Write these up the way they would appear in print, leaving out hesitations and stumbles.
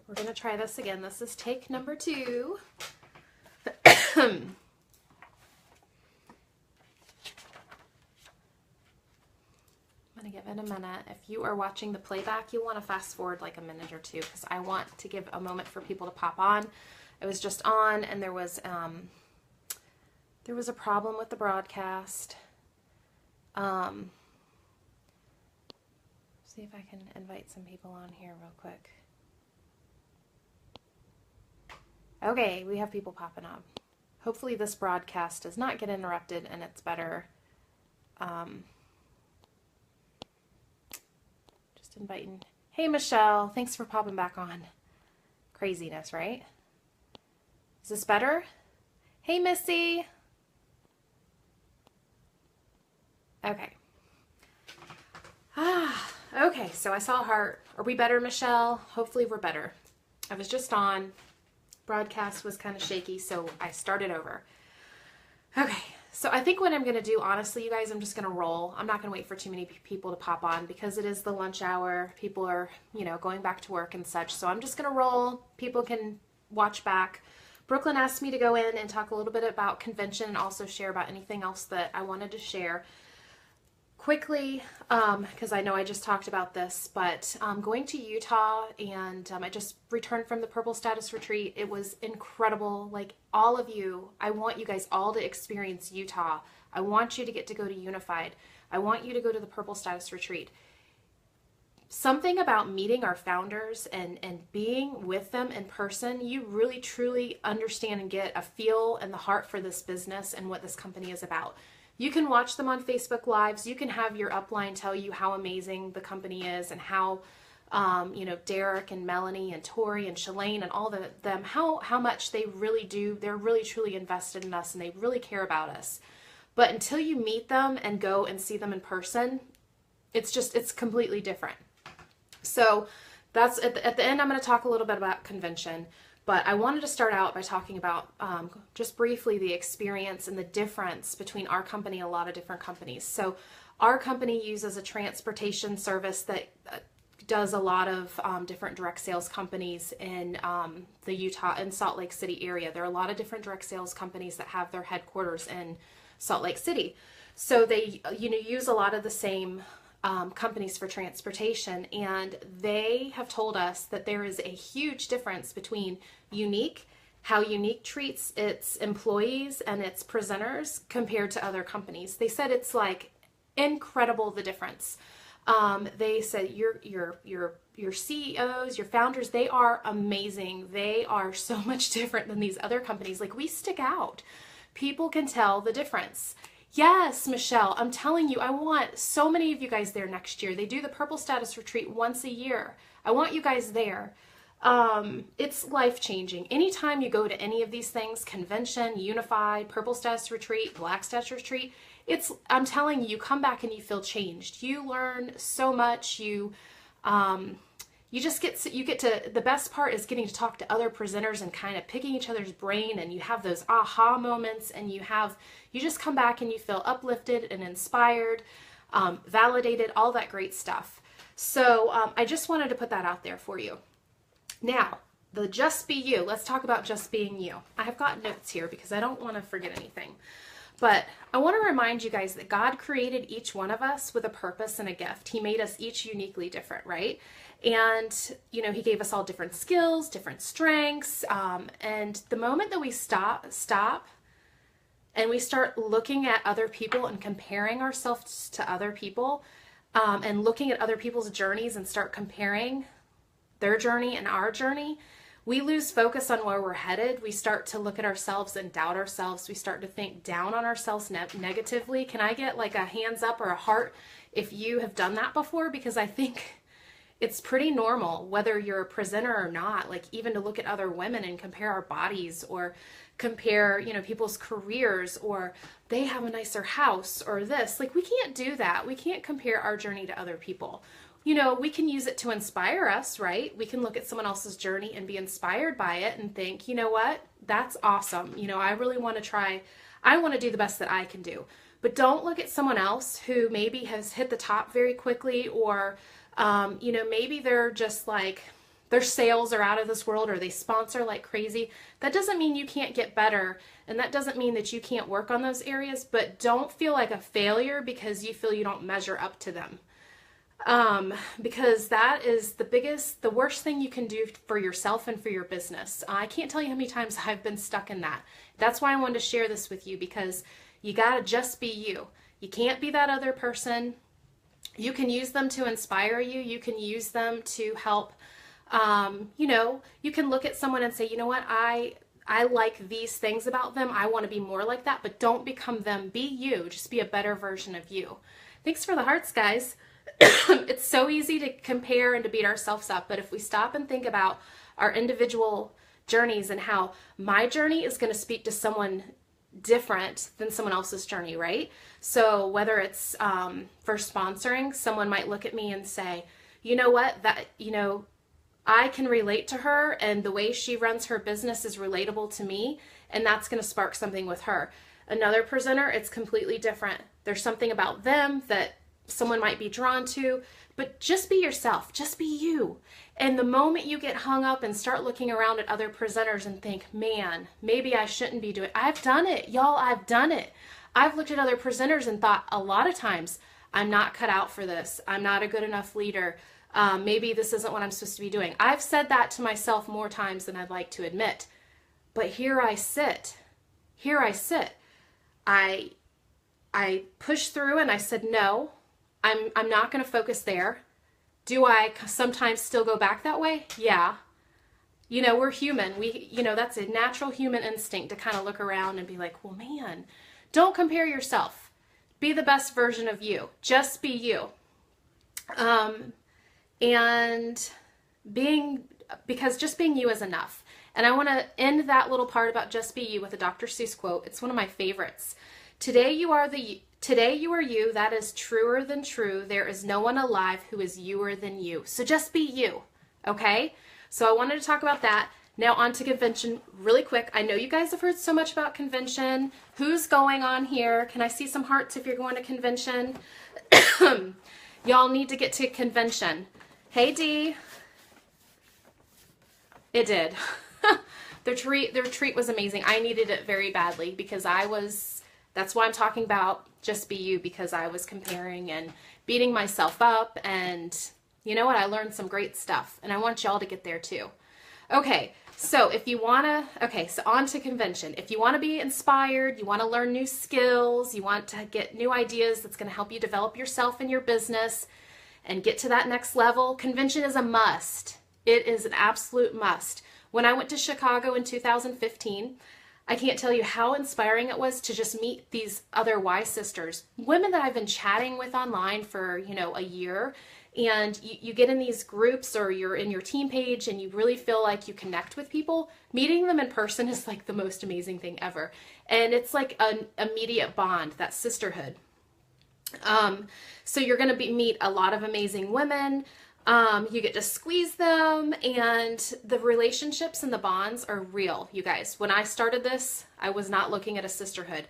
we're going to try this again. This is take number 2. I'm going to give it a minute. If you are watching the playback, you'll want to fast forward like a minute or two because I want to give a moment for people to pop on. It was just on and there was a problem with the broadcast. See if I can invite some people on here real quick. Okay, we have people popping up. Hopefully this broadcast does not get interrupted and it's better. Just inviting. Hey, Michelle. Thanks for popping back on. Craziness, right? Is this better? Hey, Missy. Okay. Okay, so I saw a heart. Are we better, Michelle? Hopefully we're better. I was just on. Broadcast was kind of shaky, so I started over. Okay, so I think what I'm going to do, honestly, you guys, I'm just going to roll. I'm not going to wait for too many people to pop on because it is the lunch hour. People are, going back to work and such. So I'm just going to roll. People can watch back. Brooklyn asked me to go in and talk a little bit about convention and also share about anything else that I wanted to share. Quickly, because I know I just talked about this, but going to Utah and I just returned from the Purple Status Retreat. It was incredible. Like all of you, I want you guys all to experience Utah. I want you to get to go to Unified. I want you to go to the Purple Status Retreat. Something about meeting our founders and being with them in person, you really truly understand and get a feel and the heart for this business and what this company is about. You can watch them on Facebook Lives. You can have your upline tell you how amazing the company is and how, Derek and Melanie and Tori and Shalane and all of them, how much they really do. They're really, truly invested in us and they really care about us. But until you meet them and go and see them in person, it's completely different. So that's at the end, I'm going to talk a little bit about convention. But I wanted to start out by talking about just briefly the experience and the difference between our company and a lot of different companies. So our company uses a transportation service that does a lot of different direct sales companies in the Utah and Salt Lake City area. There are a lot of different direct sales companies that have their headquarters in Salt Lake City. So they use a lot of the same companies for transportation, and they have told us that there is a huge difference between how Unique treats its employees and its presenters compared to other companies. They said it's like incredible the difference. They said your CEOs, your founders, they are amazing. They are so much different than these other companies. Like we stick out. People can tell the difference. Yes, Michelle, I'm telling you, I want so many of you guys there next year. They do the Purple Status Retreat once a year. I want you guys there. It's life-changing. Anytime you go to any of these things, convention, Unified, Purple Status Retreat, Black Status Retreat, I'm telling you, you come back and you feel changed. You learn so much. You get to, the best part is getting to talk to other presenters and kind of picking each other's brain, and you have those aha moments, and you just come back and you feel uplifted and inspired, validated, all that great stuff. So I just wanted to put that out there for you. Now, the Just Be You. Let's talk about just being you. I have got notes here because I don't want to forget anything. But I want to remind you guys that God created each one of us with a purpose and a gift. He made us each uniquely different, right? And, he gave us all different skills, different strengths. And the moment that we stop and we start looking at other people and comparing ourselves to other people, and looking at other people's journeys and start comparing their journey and our journey, we lose focus on where we're headed. We start to look at ourselves and doubt ourselves. We start to think down on ourselves negatively. Can I get like a hands up or a heart if you have done that before? Because I think it's pretty normal, whether you're a presenter or not, like even to look at other women and compare our bodies or compare, people's careers, or they have a nicer house or this. Like we can't do that. We can't compare our journey to other people. We can use it to inspire us, right? We can look at someone else's journey and be inspired by it and think, you know what? That's awesome. I really want to try. I want to do the best that I can do. But don't look at someone else who maybe has hit the top very quickly, or, maybe they're just like, their sales are out of this world or they sponsor like crazy. That doesn't mean you can't get better, and that doesn't mean that you can't work on those areas, but don't feel like a failure because you feel you don't measure up to them. Because that is the worst thing you can do for yourself and for your business. I can't tell you how many times I've been stuck in that. That's why I wanted to share this with you, because you gotta just be you. You can't be that other person. You can use them to inspire you. You can use them to help. You can look at someone and say, you know what, I like these things about them. I want to be more like that, but don't become them. Be you. Just be a better version of you. Thanks for the hearts, guys. It's so easy to compare and to beat ourselves up, but if we stop and think about our individual journeys and how my journey is going to speak to someone different than someone else's journey, right? So whether it's for sponsoring, someone might look at me and say, you know what, I can relate to her, and the way she runs her business is relatable to me, and that's going to spark something with her. Another presenter, it's completely different. There's something about them that someone might be drawn to, but just be yourself, just be you. And the moment you get hung up and start looking around at other presenters and think, man, maybe I shouldn't be doing it. I've done it, y'all, I've done it. I've looked at other presenters and thought a lot of times, I'm not cut out for this. I'm not a good enough leader. Maybe this isn't what I'm supposed to be doing. I've said that to myself more times than I'd like to admit. But here I sit. Here I sit. I pushed through and I said, no, I'm not going to focus there. Do I sometimes still go back that way? Yeah. We're human. That's a natural human instinct to kind of look around and be like, well, man, don't compare yourself. Be the best version of you. Just be you. Because just being you is enough. And I want to end that little part about just be you with a Dr. Seuss quote. It's one of my favorites. Today you are you. That is truer than true. There is no one alive who is youer than you. So just be you. Okay? So I wanted to talk about that. Now on to convention really quick. I know you guys have heard so much about convention. Who's going on here? Can I see some hearts if you're going to convention? Y'all need to get to convention. Hey, Dee. It did. Their retreat was amazing. I needed it very badly because that's why I'm talking about just be you, because I was comparing and beating myself up, and you know what? I learned some great stuff, and I want y'all to get there too. Okay, so so on to convention. If you want to be inspired, you want to learn new skills, you want to get new ideas that's going to help you develop yourself and your business and get to that next level, convention is a must. It is an absolute must. When I went to Chicago in 2015, I can't tell you how inspiring it was to just meet these other Y sisters, women that I've been chatting with online for, a year. And you get in these groups or you're in your team page and you really feel like you connect with people. Meeting them in person is like the most amazing thing ever. And it's like an immediate bond, that sisterhood. So you're going to meet a lot of amazing women. You get to squeeze them, and the relationships and the bonds are real, you guys. When I started this, I was not looking at a sisterhood.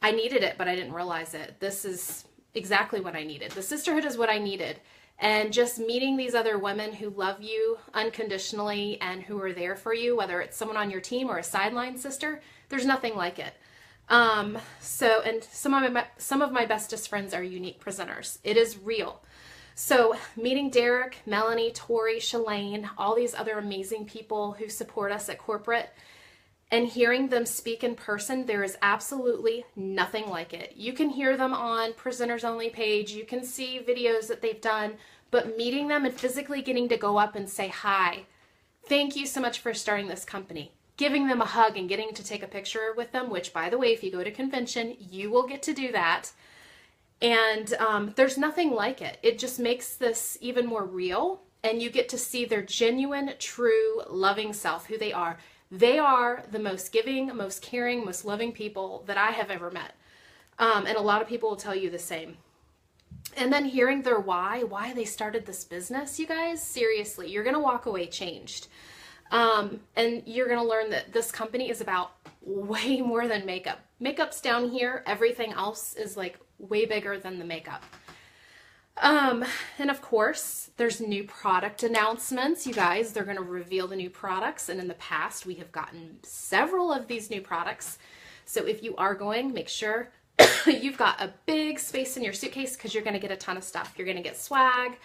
I needed it, but I didn't realize it. This is exactly what I needed. The sisterhood is what I needed. And just meeting these other women who love you unconditionally and who are there for you, whether it's someone on your team or a sideline sister, there's nothing like it. And some of my bestest friends are unique presenters. It is real. So meeting Derek, Melanie, Tori, Shalane, all these other amazing people who support us at corporate, and hearing them speak in person, there is absolutely nothing like it. You can hear them on Presenters Only page. You can see videos that they've done, but meeting them and physically getting to go up and say, hi, thank you so much for starting this company. Giving them a hug and getting to take a picture with them, which, by the way, if you go to convention, you will get to do that. And there's nothing like it. It just makes this even more real, and you get to see their genuine, true, loving self, who they are. They are the most giving, most caring, most loving people that I have ever met. And a lot of people will tell you the same. And then hearing their why they started this business, you guys, seriously, you're going to walk away changed. And you're going to learn that this company is about way more than makeup. Makeup's down here. Everything else is like way bigger than the makeup. And of course, there's new product announcements, you guys. They're going to reveal the new products. And in the past, we have gotten several of these new products. So if you are going, make sure you've got a big space in your suitcase because you're going to get a ton of stuff. You're going to get swag.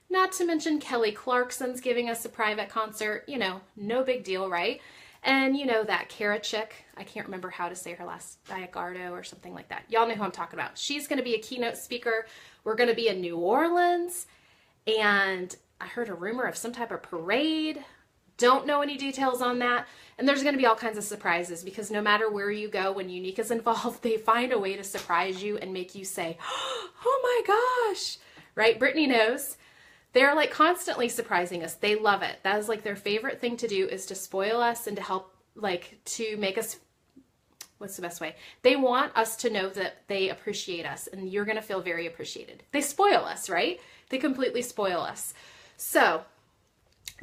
Not to mention Kelly Clarkson's giving us a private concert. You know, no big deal, right? And you know that Kara chick, I can't remember how to say her last, Diagardo or something like that. Y'all know who I'm talking about. She's going to be a keynote speaker. We're going to be in New Orleans. And I heard a rumor of some type of parade. Don't know any details on that. And there's going to be all kinds of surprises because no matter where you go, when Younique is involved, they find a way to surprise you and make you say, oh my gosh, right? Brittany knows. They're like constantly surprising us. They love it. That is like their favorite thing to do, is to spoil us and to help, like, to make us, what's the best way? They want us to know that they appreciate us, and you're going to feel very appreciated. They spoil us, right? They completely spoil us. So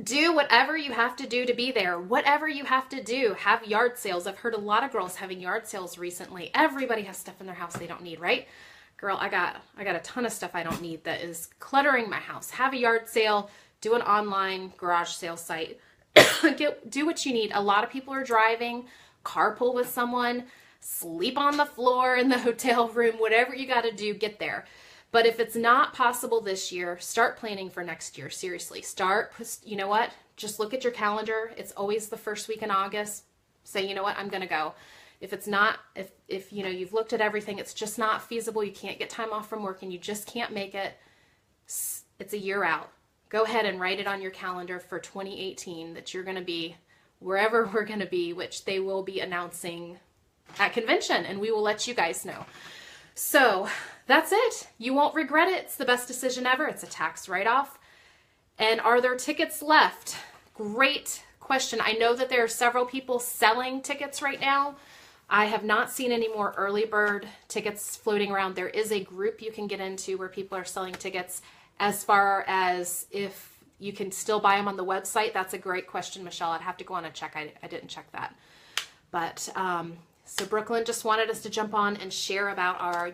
do whatever you have to do to be there. Whatever you have to do. Have yard sales. I've heard a lot of girls having yard sales recently. Everybody has stuff in their house they don't need, right? Girl, I got a ton of stuff I don't need that is cluttering my house. Have a yard sale. Do an online garage sale site. Do what you need. A lot of people are driving. Carpool with someone. Sleep on the floor in the hotel room. Whatever you got to do, get there. But if it's not possible this year, start planning for next year. Seriously, you know what? Just look at your calendar. It's always the first week in August. Say, you know what? I'm going to go. If it's not, if you know, you've looked at everything, it's just not feasible. You can't get time off from work and you just can't make it. It's a year out. Go ahead and write it on your calendar for 2018 that you're going to be wherever we're going to be, which they will be announcing at convention, and we will let you guys know. So that's it. You won't regret it. It's the best decision ever. It's a tax write-off. And are there tickets left? Great question. I know that there are several people selling tickets right now. I have not seen any more early bird tickets floating around. There is a group you can get into where people are selling tickets. As far as if you can still buy them on the website, that's a great question, Michelle. I'd have to go on and check. I didn't check that. But so Brooklyn just wanted us to jump on and share about our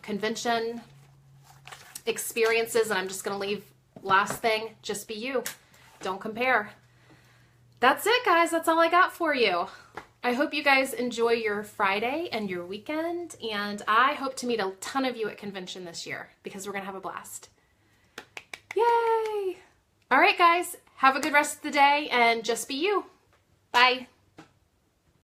convention experiences. And I'm just going to leave last thing, just be you. Don't compare. That's it, guys. That's all I got for you. I hope you guys enjoy your Friday and your weekend, and I hope to meet a ton of you at convention this year because we're going to have a blast. Yay! All right, guys. Have a good rest of the day, and just be you. Bye.